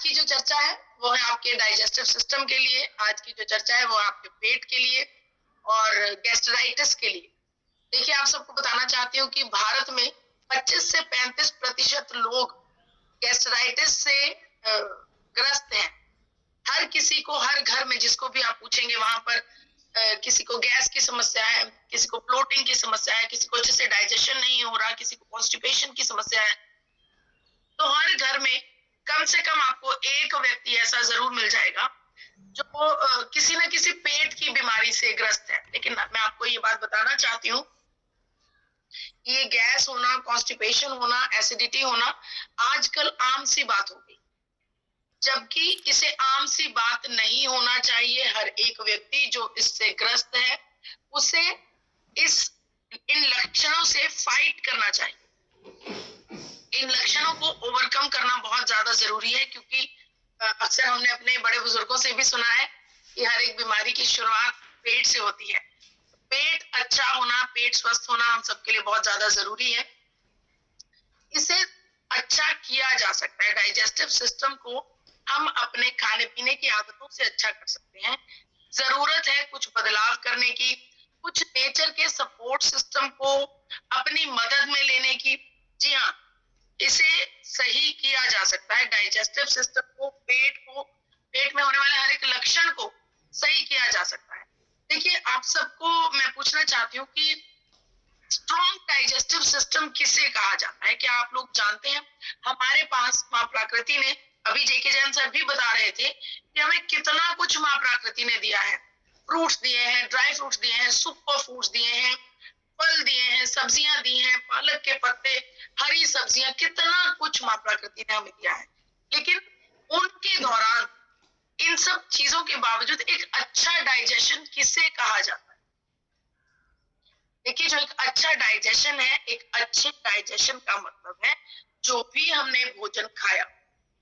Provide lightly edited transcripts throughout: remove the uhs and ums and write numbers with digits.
की जो चर्चा है वो है आपके डाइजेस्टिव सिस्टम के लिए। आज की जो चर्चा है वो आपके पेट के लिए और गैस्ट्राइटिस के लिए। देखिए, आप सबको बताना चाहती हूँ कि भारत में 25 से 35% लोग गैस्ट्राइटिस से ग्रस्त हैं। हर किसी को, हर घर में जिसको भी आप पूछेंगे वहां पर किसी को गैस की समस्या है, किसी को ब्लोटिंग की समस्या है, किसी को अच्छे से डाइजेशन नहीं हो रहा, किसी को कॉन्स्टिपेशन की समस्या है। तो हर घर में कम से कम आपको एक व्यक्ति ऐसा जरूर मिल जाएगा जो किसी न किसी पेट की बीमारी से ग्रस्त है। लेकिन मैं आपको ये बात बताना चाहती हूँ, ये गैस होना, कॉन्स्टिपेशन होना, एसिडिटी होना आजकल आम सी बात हो गई, जबकि इसे आम सी बात नहीं होना चाहिए। हर एक व्यक्ति जो इससे ग्रस्त है उसे इन लक्षणों से फाइट करना चाहिए। इन लक्षणों को ओवरकम करना बहुत ज्यादा जरूरी है, क्योंकि अक्सर हमने अपने बड़े बुजुर्गों से भी सुना है कि हर एक बीमारी की शुरुआत पेट से होती है। पेट अच्छा होना, पेट स्वस्थ होना हम सबके लिए बहुत ज्यादा जरूरी है। इसे अच्छा किया जा सकता है। डाइजेस्टिव सिस्टम को हम अपने खाने पीने की आदतों से अच्छा कर सकते हैं। जरूरत है कुछ बदलाव करने की, कुछ नेचर के सपोर्ट सिस्टम को अपनी मदद में लेने की। जी हाँ, इसे सही किया जा सकता है। डाइजेस्टिव सिस्टम को, पेट में होने वाले हर एक लक्षण को सही किया जा सकता है। देखिए, आप सबको मैं पूछना चाहती हूँ कि स्ट्रॉन्ग डाइजेस्टिव सिस्टम किसे कहा जाता है? क्या आप लोग जानते हैं? हमारे पास माँ प्रकृति ने, अभी जेके जैन सर भी बता रहे थे कि हमें कितना कुछ माँ प्रकृति ने दिया है। फ्रूट्स दिए हैं, ड्राई फ्रूट्स दिए हैं, सुपर फूड्स दिए हैं, फल दिए हैं, सब्जियां दी हैं, पालक के पत्ते, हरी सब्जियां, कितना कुछ माँ प्रकृति ने हमें दिया है। लेकिन उनके दौरान इन सब चीजों के बावजूद एक अच्छा डाइजेशन किसे कहा जाता है? देखिए, जो एक अच्छा डाइजेशन है, एक अच्छे डाइजेशन का मतलब है जो भी हमने भोजन खाया,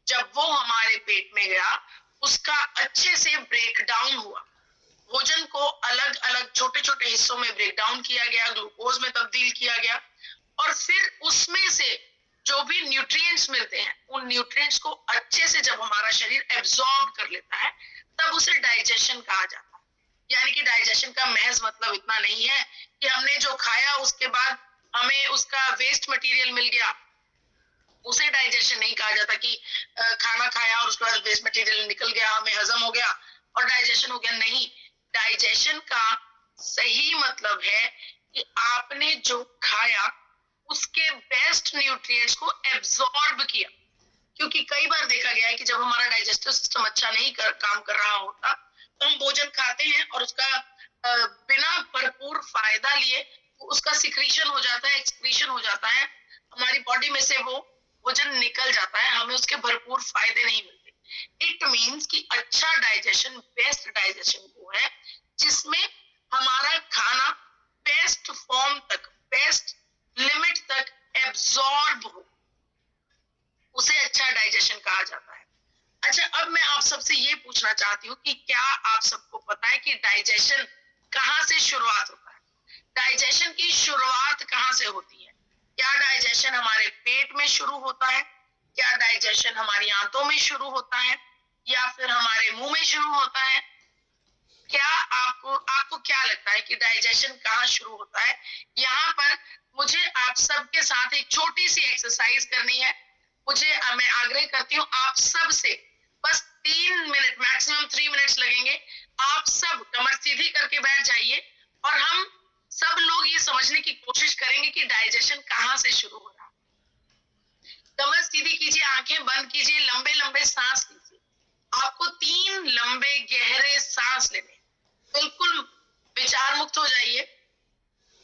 जब वो हमारे पेट में गया, उसका अच्छे से ब्रेक डाउन हुआ। भोजन को अलग अलग छोटे छोटे हिस्सों में ब्रेक डाउन किया गया, ग्लूकोज में तब्दील किया गया, और फिर उसमें से जो भी न्यूट्रिएंट्स मिलते हैं, उन न्यूट्रिएंट्स को अच्छे से जब हमारा शरीर एब्जॉर्ब कर लेता है, तब उसे डाइजेशन कहा जाता है। यानी कि डाइजेशन का महज मतलब इतना नहीं है कि हमने जो खाया उसके बाद हमें उसका वेस्ट मटेरियल मिल गया, उसे डाइजेशन नहीं कहा जाता कि खाना खाया और उसके बाद वेस्ट मटेरियल निकल गया, हमें हजम हो गया और डाइजेशन हो गया। नहीं, डाइजेशन का सही मतलब है कि आपने जो खाया उसके बेस्ट न्यूट्रिएंट्स को एब्जॉर्ब किया। क्योंकि कई बार देखा गया है कि जब हमारा डाइजेस्टिव सिस्टम अच्छा नहीं काम कर रहा होता, तो हम भोजन खाते हैं और उसका बिना भरपूर फायदा लिए उसका सिक्रीशन हो जाता है, एक्सक्रीशन हो जाता है, हमारी बॉडी में से वो भोजन निकल जाता है, हमें उसके भरपूर फायदे नहीं मिलते। इट मीन्स कि अच्छा डाइजेशन, बेस्ट डाइजेशन वो है जिसमें हमारा खाना बेस्ट फॉर्म तक, बेस्ट लिमिट तक एब्जॉर्ब हो, उसे अच्छा डाइजेशन कहा जाता है। अच्छा, अब मैं आप सबसे ये पूछना चाहती हूँ कि क्या आप सबको पता है कि डाइजेशन कहाँ से शुरुआत होता है? डाइजेशन की शुरुआत कहाँ से होती है? क्या डाइजेशन हमारे पेट में शुरू होता है? क्या डाइजेशन हमारी आंतों में शुरू होता है, या फिर हमारे मुंह में शुरू होता है? क्या आपको क्या लगता है कि डाइजेशन कहाँ शुरू होता है? यहाँ पर मुझे आप सबके साथ एक छोटी सी एक्सरसाइज करनी है। मैं आग्रह करती हूँ आप सब से, बस 3 मिनट, मैक्सिमम 3 मिनट्स लगेंगे। आप सब कमर सीधी करके बैठ जाइए और हम सब लोग ये समझने की कोशिश करेंगे कि डाइजेशन कहाँ से शुरू हो रहा है। कमर सीधी कीजिए, आंखें बंद कीजिए, लंबे लंबे सांस लीजिए। आपको 3 लंबे गहरे सांस लेने, बिल्कुल विचार मुक्त हो जाइए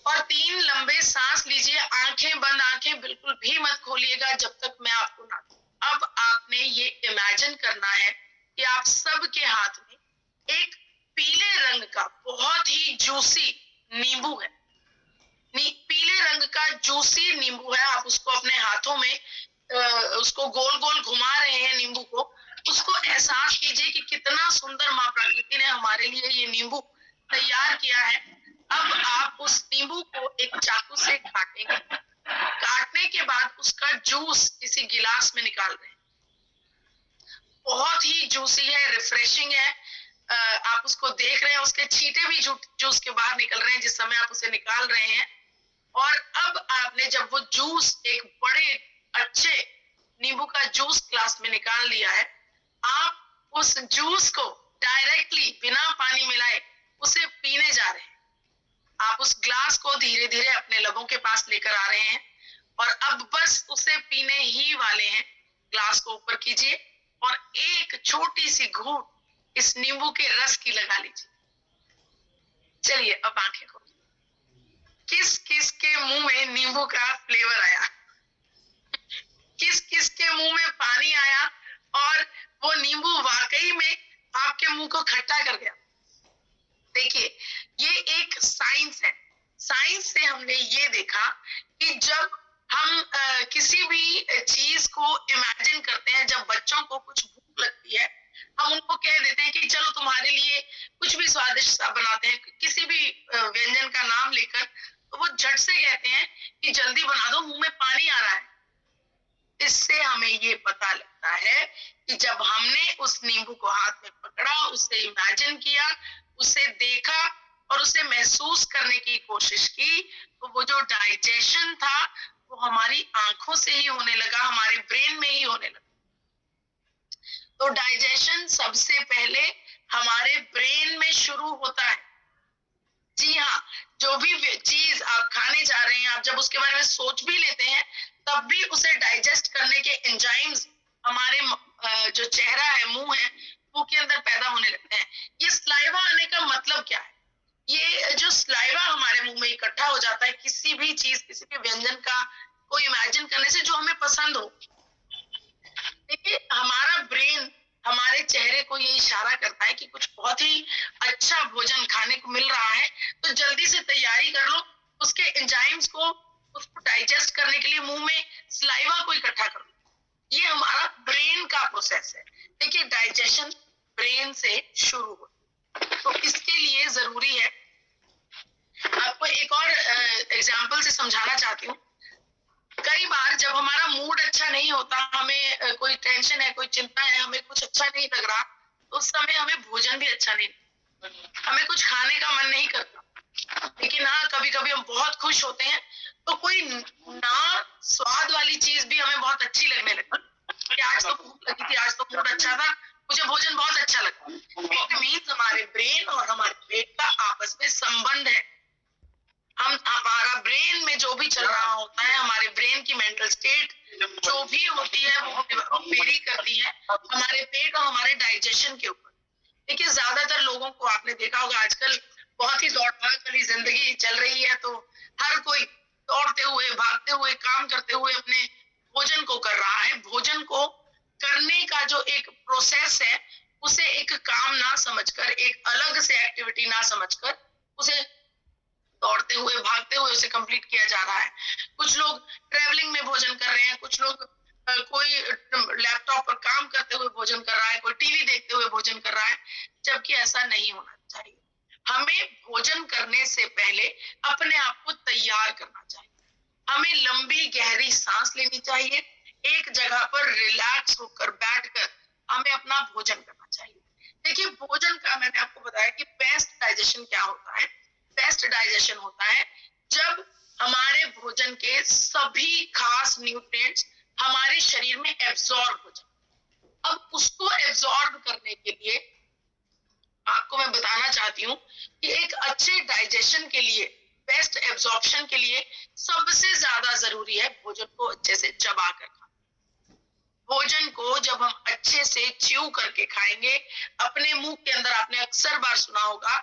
और 3 लंबे सांस लीजिए। आंखें बंद, आंखें बिल्कुल भी मत खोलिएगा जब तक मैं आपको ना दूं। अब आपने ये इमेजिन करना है कि आप सबके हाथ में एक पीले रंग का बहुत ही जूसी नींबू है। पीले रंग का जूसी नींबू है। आप उसको अपने हाथों में उसको गोल गोल घुमा रहे हैं नींबू को। उसको एहसास कीजिए कि कितना सुंदर माँ प्रकृति ने हमारे लिए ये नींबू तैयार किया है। अब आप उस नींबू को एक चाकू से काटेंगे। काटने के बाद उसका जूस किसी गिलास में निकाल रहे हैं। जूसी है, रिफ्रेशिंग है। आप उसको देख रहे हैं, उसके छींटे भी जूस के बाहर निकल रहे हैं जिस समय आप उसे निकाल रहे हैं। और अब आपने जब वो जूस एक बड़े अच्छे नींबू का जूस ग्लास में निकाल लिया है, आप उस जूस को डायरेक्टली बिना पानी मिलाए उसे पीने जा रहे हैं। आप उस ग्लास को धीरे धीरे अपने लबों के पास लेकर आ रहे हैं और अब बस उसे पीने ही वाले हैं। ग्लास को ऊपर कीजिए और एक छोटी सी घूंट इस नींबू के रस की लगा लीजिए। चलिए अब आंखें खोलिए। किस किस के मुंह में नींबू का फ्लेवर आया? किस किस के मुंह में पानी आया और वो नींबू वाकई में आपके मुंह को खट्टा कर गया? देखिए, ये एक साइंस है। साइंस से हमने ये देखा कि जब हम किसी भी चीज को इमेजिन करते हैं, जब बच्चों को कुछ भूख लगती है, हम उनको कह देते हैं कि चलो तुम्हारे लिए कुछ भी स्वादिष्ट सा बनाते हैं, किसी भी व्यंजन का नाम लेकर, तो वो झट से कहते हैं कि जल्दी बना दो, मुंह में पानी आ रहा है। इससे हमें ये पता लगता है कि जब हमने उस नींबू को हाथ में पकड़ा, उसे इमेजिन किया, उसे देखा और उसे महसूस करने की कोशिश की, तो वो जो डाइजेशन था वो हमारी आंखों से ही होने लगा, हमारे ब्रेन में ही होने लगा। तो डाइजेशन सबसे पहले हमारे ब्रेन में शुरू होता है। जी हाँ, जो भी चीज आप खाने जा रहे हैं, आप जब उसके बारे में सोच भी लेते हैं, तब भी उसे डाइजेस्ट करने के एंजाइम्स हमारे जो चेहरा है, मुंह है, मुंह के अंदर पैदा होने लगते हैं। ये स्लाइवा आने का मतलब क्या है? ये जो स्लाइवा हमारे मुंह में इकट्ठा हो जाता है किसी भी चीज, किसी भी व्यंजन का को इमेजिन करने से जो हमें पसंद हो। देखिए, हमारा ब्रेन हमारे चेहरे को ये इशारा करता है कि कुछ बहुत ही अच्छा भोजन खाने को मिल रहा है, तो जल्दी से तैयारी कर लो, उसके एंजाइम्स को, उसको डाइजेस्ट करने के लिए मुंह में स्लाइवा को इकट्ठा कर लो। ये हमारा ब्रेन का प्रोसेस है। देखिए, डाइजेशन ब्रेन से शुरू हो, तो इसके लिए जरूरी है। आपको एक और एग्जाम्पल से समझाना चाहती हूँ। कई बार जब हमारा मूड अच्छा नहीं होता, हमें कोई टेंशन है, कोई चिंता है, हमें कुछ अच्छा नहीं लग रहा, तो उस समय हमें भोजन भी अच्छा नहीं, हमें कुछ खाने का मन नहीं करता। लेकिन हाँ, कभी कभी हम बहुत खुश होते हैं तो कोई ना स्वाद वाली चीज भी हमें बहुत अच्छी लगने लगती है। आज तो भूख लगी थी, आज तो मूड अच्छा था, मुझे भोजन बहुत अच्छा लगा। इट मीन्स हमारे ब्रेन और हमारे पेट का आपस में संबंध है। हमारा ब्रेन में जो भी चल रहा होता है, हमारे ब्रेन की मेंटल स्टेट जो भी होती है, वो वेरी करती है हमारे पेट और हमारे डाइजेशन के ऊपर। देखिए, ज्यादातर लोगों को आपने देखा होगा, आजकल बहुत ही दौड़ भाग वाली जिंदगी चल रही है, तो हर कोई दौड़ते हुए, भागते हुए, काम करते हुए अपने भोजन को कर रहा है। भोजन को करने का जो एक प्रोसेस है, उसे एक काम ना समझकर, एक अलग से एक्टिविटी ना समझकर, उसे दौड़ते हुए, भागते हुए उसे कंप्लीट किया जा रहा है। कुछ लोग ट्रेवलिंग में भोजन कर रहे हैं, कुछ लोग कोई लैपटॉप पर काम करते हुए भोजन कर रहा है, कोई टीवी देखते हुए भोजन कर रहा है, जबकि ऐसा नहीं होना चाहिए। हमें भोजन करने से पहले अपने आप को तैयार करना चाहिए। हमें लंबी गहरी सांस लेनी चाहिए, एक जगह पर रिलैक्स होकर बैठकर हमें अपना भोजन करना चाहिए। देखिए, भोजन का मैंने आपको बताया कि बेस्ट डाइजेशन क्या होता है। बेस्ट डाइजेशन होता है जब हमारे भोजन के सभी खास न्यूट्रिएंट्स हमारे शरीर में एब्जॉर्ब हो जाए। अब उसको एब्जॉर्ब करने के लिए आपको मैं बताना चाहती हूँ कि एक अच्छे डाइजेशन के लिए, बेस्ट एब्जॉर्प्शन के लिए सबसे ज्यादा जरूरी है भोजन को अच्छे से चबा कर खाना। भोजन को जब हम अच्छे से च्यू करके खाएंगे, अपने मुंह के अंदर, आपने अक्सर बार सुना होगा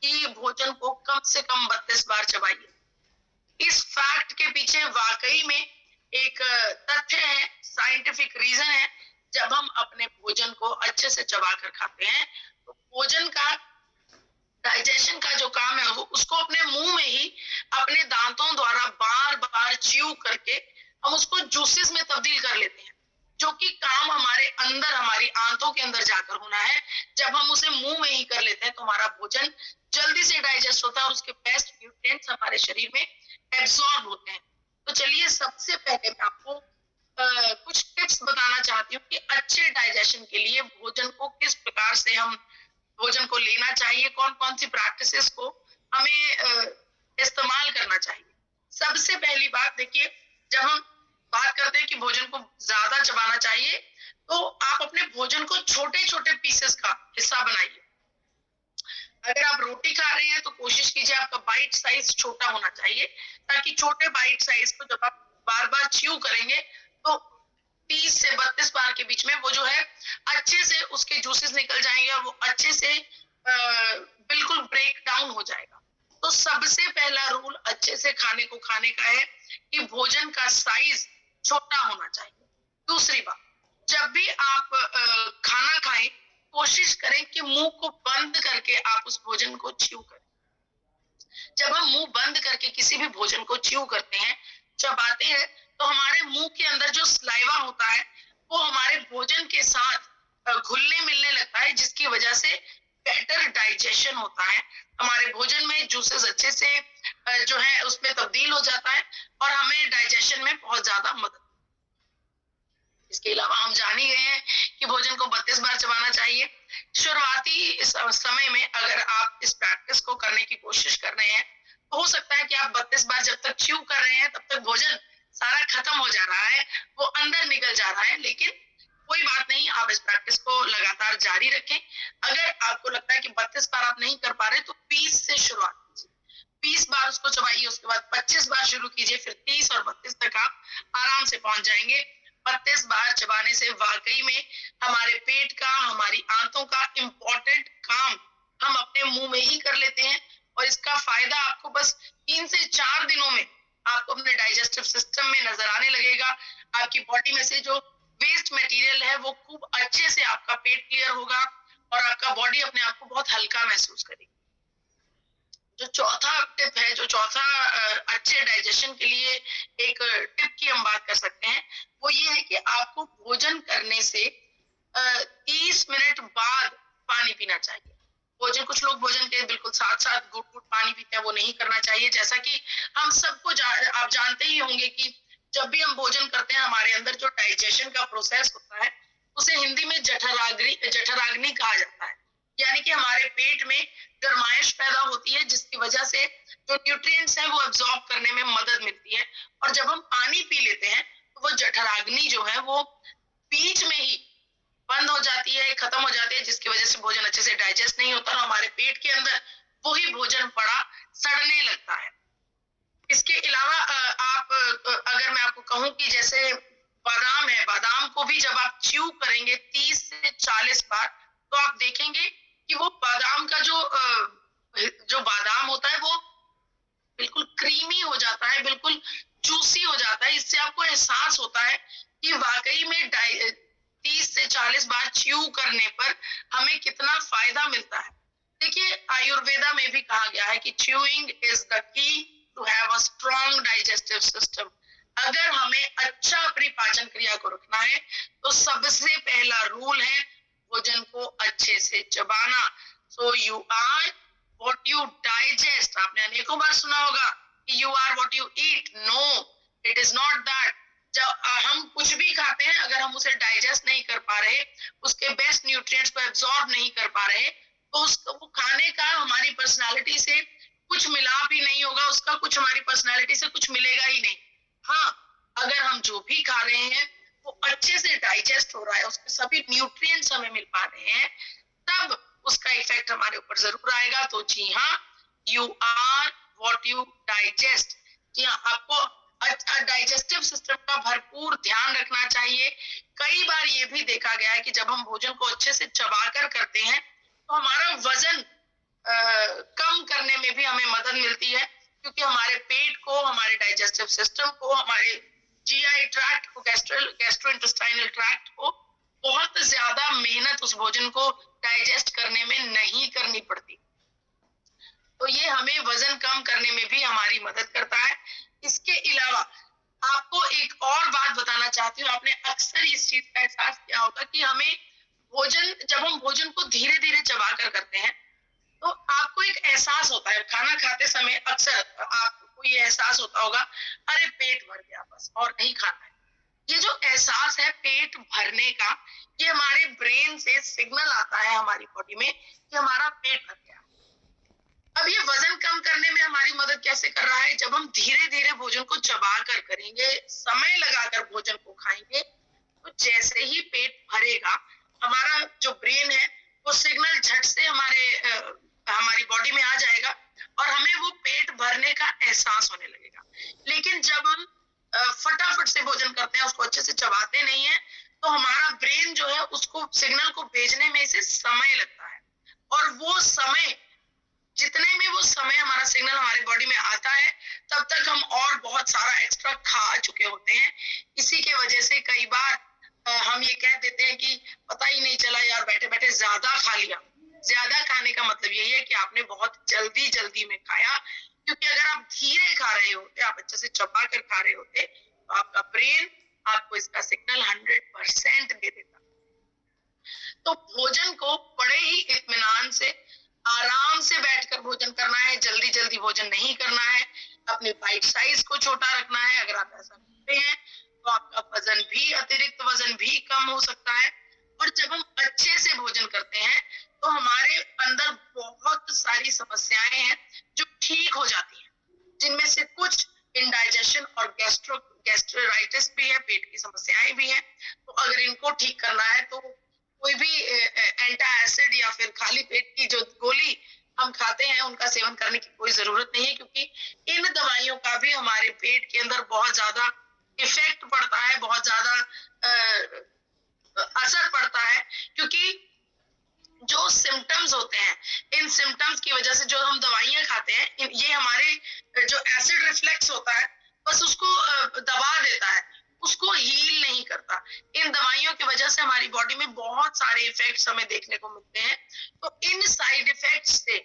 कि भोजन को कम से कम 32 बार चबाइए। इस फैक्ट के पीछे वाकई में एक तथ्य है, साइंटिफिक रीजन है। जब हम अपने भोजन को अच्छे से चबाकर खाते हैं, तो भोजन का डाइजेशन का जो काम है, उसको अपने मुंह में ही अपने दांतों द्वारा बार बार च्यू करके हम उसको जूसेस में तब्दील कर लेते हैं, जो कि काम हमारे अंदर, हमारी आंतों के अंदर जाकर होना है। जब हम उसे मुंह में ही कर लेते हैं तो हमारा भोजन जल्दी से डाइजेस्ट होता है और उसके बेस्ट न्यूट्रिएंट्स हमारे शरीर में एब्सॉर्ब होते हैं। तो चलिए, सबसे पहले मैं आपको कुछ टिप्स बताना चाहती हूँ कि अच्छे डाइजेशन के लिए भोजन को किस प्रकार से हम भोजन को लेना चाहिए, कौन-कौन सी प्रैक्टिसेस को हमें इस्तेमाल करना चाहिए। सबसे पहली बात देखिए, जब हम बात करते हैं कि भोजन को ज़्यादा चबाना चाहिए, तो आप अपने भोजन को छोटे-छोटे पीसेस का हिस्सा बनाइए। अगर आप रोटी खा रहे हैं तो कोशिश कीजिए आपका बाइट साइज छोटा होना चाहिए, ताकि छोटे बाइट साइज को जब आप बार-बार च्यू करेंगे तो 30 से 32 बार के बीच में वो जो है अच्छे से उसके जूसेस निकल जाएंगे और वो अच्छे से बिल्कुल ब्रेक डाउन हो जाएगा। तो सबसे पहला रूल अच्छे से खाने को खाने का है कि भोजन का साइज छोटा होना चाहिए। दूसरी बात, जब भी आप खाना खाएं, कोशिश करें कि मुंह को बंद करके आप उस भोजन को च्यू करें। जब हम मुंह बंद करके किसी भी भोजन को च्यू करते हैं, चबाते हैं, तो हमारे मुंह के अंदर जो स्लाइवा होता है वो हमारे भोजन के साथ घुलने मिलने लगता है, जिसकी वजह से बेटर डाइजेशन होता है। हमारे भोजन में जूसेस अच्छे से जो है उसमें तब्दील हो जाता है और हमें डाइजेशन में बहुत ज्यादा मदद। इसके अलावा हम जान ही गए हैं कि भोजन को 32 बार चबाना चाहिए। शुरुआती समय में अगर आप इस प्रैक्टिस को करने की कोशिश कर रहे हैं, तो हो सकता है कि आप 32 बार जब तक च्यू कर रहे हैं तब तक भोजन सारा खत्म हो जा रहा है, वो अंदर निकल जा रहा है। लेकिन कोई बात नहीं, आप इस प्रैक्टिस को लगातार जारी रखें। अगर आपको लगता है कि 32 बार आप नहीं कर पा रहे तो 20 से शुरुआत कीजिए। 20 बार उसको चबाइए, उसके बाद 25 बार शुरू कीजिए, फिर 30 और 32 तक आप आराम से पहुंच जाएंगे। 32 बार चबाने से वाकई में हमारे पेट का, हमारी आंतों का इम्पोर्टेंट काम हम अपने मुंह में ही कर लेते हैं और इसका फायदा आपको बस 3 से 4 दिनों में आपको अपने डाइजेस्टिव सिस्टम में नजर आने लगेगा। आपकी बॉडी में से जो वेस्ट मटेरियल है वो खूब अच्छे से आपका पेट क्लियर होगा और आपका बॉडी अपने आप को बहुत हल्का महसूस करेगी। जो चौथा टिप है, जो चौथा अच्छे डाइजेशन के लिए एक टिप की हम बात कर सकते हैं, वो ये है कि आपको भोजन करने से 30 मिनट बाद पानी पीना चाहिए। भोजन, कुछ लोग भोजन के बिल्कुल साथ साथ घुट घुट पानी पीते हैं, वो नहीं करना चाहिए। जैसा कि हम सबको आप जानते ही होंगे कि जब भी हम भोजन करते हैं, हमारे अंदर जो डाइजेशन का प्रोसेस होता है उसे हिंदी में जठराग्नि कहा जाता है। यानी कि हमारे पेट में गर्माइश पैदा होती है, जिसकी वजह से जो न्यूट्रिएंट्स हैं वो एब्जॉर्ब करने में मदद मिलती है। और जब हम पानी पी लेते हैं तो वो जठराग्नि जो है वो बीच में ही बंद हो जाती है, खत्म हो जाती है, जिसकी वजह से भोजन अच्छे से डाइजेस्ट नहीं होता और हमारे पेट के अंदर वही भोजन पड़ा सड़ने लगता है। इसके अलावा अगर मैं आपको कहूं कि जैसे बादाम है, बादाम को भी जब आप च्यू करेंगे 30 से 40 बार, तो आप देखेंगे कि वो बादाम का जो बादाम होता है वो बिल्कुल क्रीमी हो जाता है, बिल्कुल जूसी हो जाता है। इससे आपको एहसास होता है कि वाकई में 30 से 40 बार च्यू करने पर हमें कितना फायदा मिलता है। देखिए, आयुर्वेदा में भी कहा गया है कि chewing is the key to have a strong digestive system. अगर हमें अच्छा अपनी पाचन क्रिया को रखना है तो सबसे पहला रूल है भोजन को अच्छे से चबाना। So you are what you digest. आपने अनेकों बार सुना होगा कि you are what you eat. No, it is not that. जब हम कुछ भी खाते हैं, अगर हम उसे डाइजेस्ट नहीं कर पा रहे, उसके बेस्ट न्यूट्रिएंट्स को एब्जॉर्ब नहीं कर पा रहे, तो उसको वो खाने का हमारी पर्सनालिटी से कुछ मिलाप ही नहीं होगा, उसका कुछ हमारी पर्सनालिटी से कुछ मिलेगा ही नहीं। हाँ, अगर हम जो भी खा रहे हैं वो अच्छे से डाइजेस्ट हो रहा है, उसके सभी न्यूट्रिएंट्स हमें मिल पा रहे हैं, तब उसका इफेक्ट हमारे ऊपर जरूर आएगा। तो जी हाँ, you are what you digest. जी हाँ, आपको डाइजेस्टिव सिस्टम का भरपूर ध्यान रखना चाहिए। कई बार ये भी देखा गया है कि जब हम भोजन को अच्छे से चबाकर करते हैं तो हमारा वजन कम करने में भी हमें मदद मिलती है, क्योंकि हमारे पेट को, हमारे डाइजेस्टिव सिस्टम को, हमारे जीआई ट्रैक्ट को, गैस्ट्रोइंटेस्टाइनल ट्रैक्ट को बहुत ज्यादा मेहनत उस भोजन को डाइजेस्ट करने में नहीं करनी पड़ती। तो ये हमें वजन कम करने में भी हमारी मदद करता है। इसके अलावा आपको एक और बात बताना चाहती हूँ, आपने अक्सर इस चीज का एहसास किया होगा कि हमें भोजन, जब हम भोजन को धीरे धीरे चबाकर करते हैं तो आपको एक एहसास होता है, खाना खाते समय अक्सर आपको ये एहसास होता होगा, अरे पेट भर गया बस और नहीं खाना है। ये जो एहसास है पेट भरने का, ये हमारे ब्रेन से सिग्नल आता है हमारी बॉडी में कि हमारा पेट भर गया। अब ये वजन कम करने में हमारी मदद कैसे कर रहा है? जब हम धीरे धीरे भोजन को चबा कर करेंगे, समय लगाकर भोजन को खाएंगे, तो जैसे ही पेट भरेगा, हमारा जो ब्रेन है वो सिग्नल झट से हमारी बॉडी में आ जाएगा और हमें वो पेट भरने का एहसास होने लगेगा। लेकिन जब हम फटाफट से भोजन करते हैं, उसको अच्छे से चबाते नहीं है, तो हमारा ब्रेन जो है उसको सिग्नल को भेजने में इसे समय लगता है, और वो समय, जितने में वो समय हमारा सिग्नल हमारी बॉडी में आता है, तब तक हम और बहुत सारा एक्स्ट्रा खा चुके होते हैं। इसी के वजह से कई बार हम ये कह देते हैं कि पता ही नहीं चला यार, बैठे बैठे ज्यादा खा लिया। ज्यादा खाने का मतलब यही है कि आपने बहुत जल्दी जल्दी में खाया, क्योंकि अगर आप धीरे खा रहे होते, आप अच्छे से चबा कर खा रहे होते, तो आपका ब्रेन आपको इसका सिग्नल 100% दे देता। तो भोजन को बड़े ही इत्मीनान से, आराम से बैठकर भोजन करना है, जल्दी जल्दी भोजन नहीं करना है, अपनी बाइट साइज को छोटा रखना है। अगर आप ऐसा करते हैं तो आपका वजन भी, अतिरिक्त वजन भी कम हो सकता है। और जब हम अच्छे से भोजन करते हैं तो हमारे अंदर बहुत सारी समस्याएं हैं जो ठीक हो जाती हैं, जिनमें से कुछ इंडाइजेशन और गैस्ट्राइटिस भी है, पेट की समस्याएं भी हैं। तो अगर इनको ठीक करना है तो कोई भी एंटा एसिड या फिर खाली पेट की जो गोली हम खाते हैं उनका सेवन करने की कोई जरूरत नहीं है, क्योंकि इन दवाइयों का भी हमारे पेट के अंदर बहुत ज्यादा इफेक्ट पड़ता है, बहुत ज्यादा असर पड़ता है। क्योंकि जो सिम्टम्स होते हैं, इन सिम्टम्स की वजह से जो हम दवाइयां खाते हैं, ये हमारे जो एसिड रिफ्लेक्स होता है बस उसको दबा देता है, उसको हील नहीं करता। इन दवाइयों की वजह से हमारी बॉडी में बहुत सारे इफेक्ट्स हमें देखने को मिलते हैं। तो इन साइड इफेक्ट्स से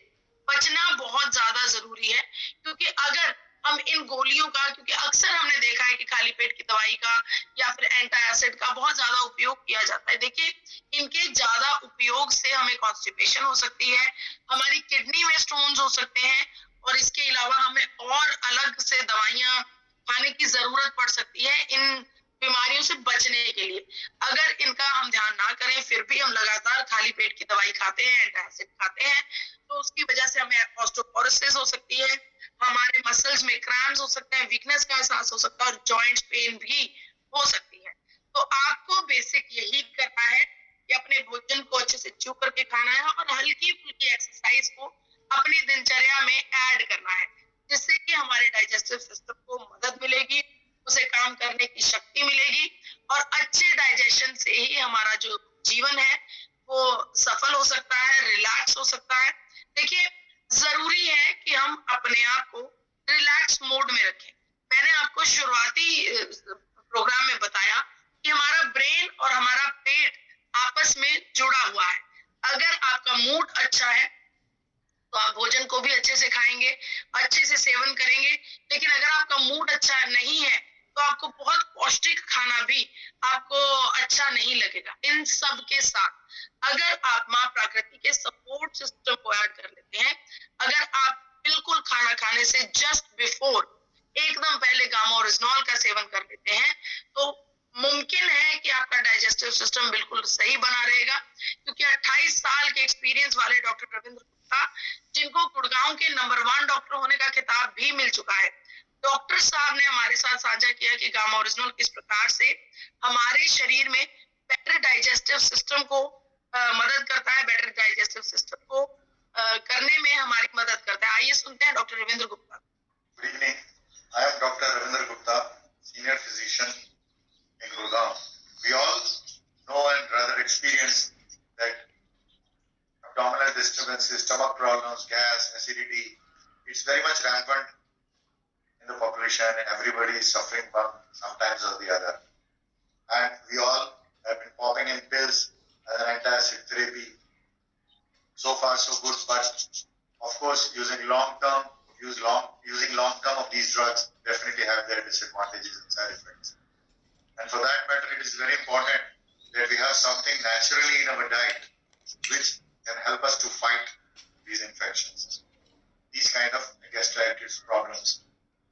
बचना बहुत ज्यादा जरूरी है, क्योंकि अगर हम इन गोलियों का, क्योंकि अक्सर हमने देखा है कि खाली पेट की दवाई का या फिर एंटा एसिड का बहुत ज्यादा उपयोग किया जाता है। देखिए, इनके ज्यादा उपयोग से हमें कॉन्स्टिपेशन हो सकती है, हमारी किडनी में स्टोन्स हो सकते हैं, और इसके अलावा हमें और अलग से दवाइयां खाने की जरूरत पड़ सकती है इन बीमारियों से बचने के लिए। अगर इनका हम ध्यान ना करें, फिर भी हम लगातार खाली पेट की दवाई खाते हैं, एंटासिड खाते हैं, तो उसकी वजह से हमें ऑस्टियोपोरोसिस हो सकती है, हमारे मसल्स में क्रैम्प्स हो सकते हैं, वीकनेस का एहसास हो सकता है, और जॉइंट्स पेन भी हो सकती है। तो आपको बेसिक यही करना है कि अपने भोजन को अच्छे से च्यू करके खाना है, और हल्की फुल्की एक्सरसाइज को अपनी दिनचर्या में ऐड करना है, जिससे कि हमारे डाइजेस्टिव सिस्टम को मदद मिलेगी, उसे काम करने की शक्ति मिलेगी, और अच्छे डाइजेशन से ही हमारा जो जीवन है वो सफल हो सकता है, रिलैक्स हो सकता है। देखिए, जरूरी है कि हम अपने आप को रिलैक्स मोड में रखें। मैंने आपको शुरुआती प्रोग्राम में बताया कि हमारा ब्रेन और हमारा पेट आपस में जुड़ा हुआ है। अगर आपका मूड अच्छा है तो आप भोजन को भी अच्छे से खाएंगे, अच्छे से सेवन करेंगे। लेकिन अगर आपका मूड अच्छा नहीं है तो आपको बहुत पौष्टिक खाना भी आपको अच्छा नहीं लगेगा। इन सब के साथ अगर आप माँ प्रकृति के सपोर्ट सिस्टम को ऐड कर लेते हैं, अगर आप बिल्कुल खाना खाने से जस्ट बिफोर एकदम पहले गामा ओरिजिनॉल का सेवन कर लेते हैं, तो मुमकिन है कि आपका डाइजेस्टिव सिस्टम बिल्कुल सही बना रहेगा। क्योंकि 28 साल के एक्सपीरियंस वाले डॉक्टर रविंद्र गुप्ता, जिनको गुड़गांव के नंबर 1 डॉक्टर होने का खिताब भी मिल चुका है, डॉक्टर साहब ने हमारे साथ साझा किया कि गामा ओरिजिनल किस प्रकार से हमारे शरीर में बेटर डाइजेस्टिव सिस्टम को मदद करता है, बेटर डाइजेस्टिव सिस्टम को करने में हमारी मदद करता है। आइए सुनते हैं doctor Ravindra Gupta. Good evening, I am doctor Ravindra Gupta, senior physician in Gurgaon. We all know and rather experience that abdominal disturbances, stomach problems, gas, acidity, it's very much rampant in the population and everybody is suffering from sometimes or the other. And we all have been popping in pills as an antacid therapy. So far so good, but of course using long-term of these drugs definitely have their disadvantages and side effects. And for that matter, it is very important that we have something naturally in our diet which can help us to fight these infections, these kind of gastritis problems.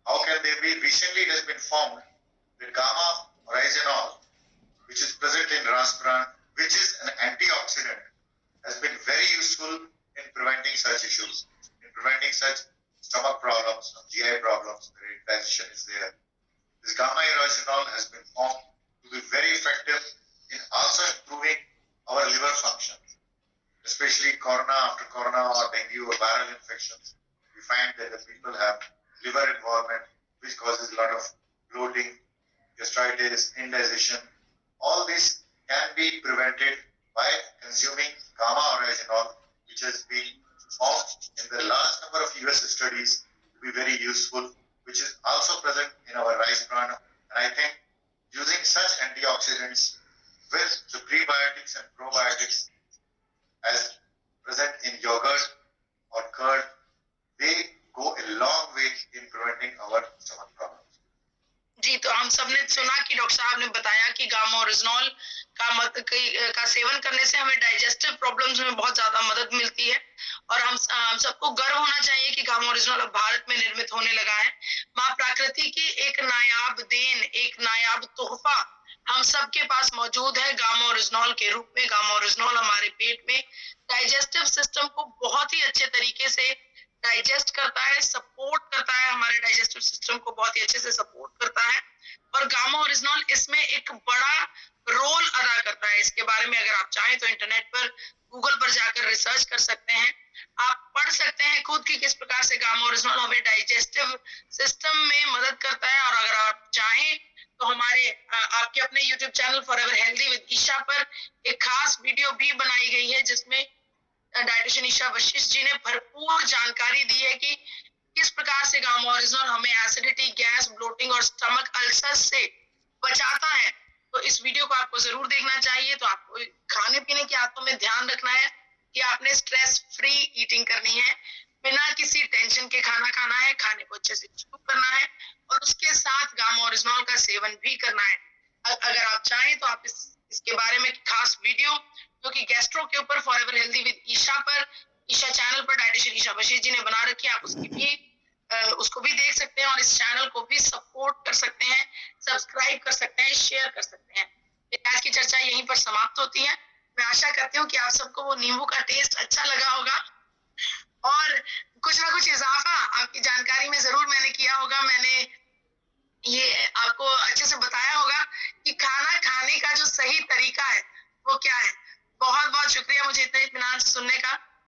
How can they be? Recently, it has been found that gamma oryzanol, which is present in Raspberry, which is an antioxidant, has been very useful in preventing such issues, in preventing such stomach problems, GI problems, the digestion is there. This gamma oryzanol has been found to be very effective in also improving our liver function, especially corona after corona or dengue or viral infections. We find that the people have liver involvement, which causes a lot of bloating, gastritis, indigestion. All this can be prevented by consuming gamma oryzanol, which has been found in the large number of US studies to be very useful, which is also present in our rice bran. And I think using such antioxidants with the prebiotics and probiotics as present in yogurt or curd, they go a long way in preventing our stomach problems. जी, तो हम सबने सुना कि doctor साहब ने बताया कि gamma oryzanol का सेवन करने से हमें डाइजेस्टिव प्रॉब्लम्स में बहुत ज्यादा मदद मिलती है और हम सबको गर्व होना चाहिए कि गामा ओरिजिनॉल अब भारत में निर्मित होने लगा है। माँ प्रकृति की एक नायाब देन, एक नायाब तोहफा हम सबके पास मौजूद है गामा ओरिजिनॉल के रूप में। गामा ओरिजिनॉल हमारे पेट में डाइजेस्टिव सिस्टम को बहुत ही अच्छे तरीके से डाइजेस्ट करता है, सपोर्ट करता है, हमारे डाइजेस्टिव सिस्टम को बहुत ही अच्छे से सपोर्ट करता है और गामा ओरिजिनॉल इसमें एक बड़ा रोल अदा करता है। इसके बारे में अगर आप चाहें तो इंटरनेट पर, गूगल पर जाकर रिसर्च कर सकते हैं, आप पढ़ सकते हैं खुद की किस प्रकार से गामा ओरिजिनॉल हमें डाइजेस्टिव सिस्टम में मदद करता है। और अगर आप चाहें तो हमारे आपके अपने YouTube channel forever healthy with Isha पर एक खास वीडियो भी बनाई गई है जिसमें डाइटिशियन ईशा वशिष्ठ जी ने भरपूर जानकारी दी है कि किस प्रकार से गामा ओरिजिनॉल हमें एसिडिटी, गैस, ब्लोटिंग और स्टमक अल्सर से बचाता है। तो इस वीडियो को आपको जरूर देखना चाहिए। तो आपको खाने पीने की आदतों में ध्यान रखना है कि आपने स्ट्रेस फ्री ईटिंग करनी है, बिना किसी टेंशन के खाना खाना है, खाने को अच्छे से चू करना है और उसके साथ गामा ओरिजिनॉल का सेवन भी करना है। अगर आप चाहें तो आप इसके बारे में खास वीडियो जो कि गैस्ट्रो के ऊपर फॉरएवर हेल्दी विद ईशा पर, ईशा चैनल पर डाइटिशियन ईशा वशिष्ठ जी ने बना रखी है, आप उसको भी देख सकते हैं और इस चैनल को भी सपोर्ट कर सकते हैं, सब्सक्राइब कर सकते हैं, शेयर कर सकते हैं। आज की चर्चा यहीं पर समाप्त होती है। मैं आशा करती हूँ कि आप सबको वो नींबू का टेस्ट अच्छा लगा होगा और कुछ ना कुछ इजाफा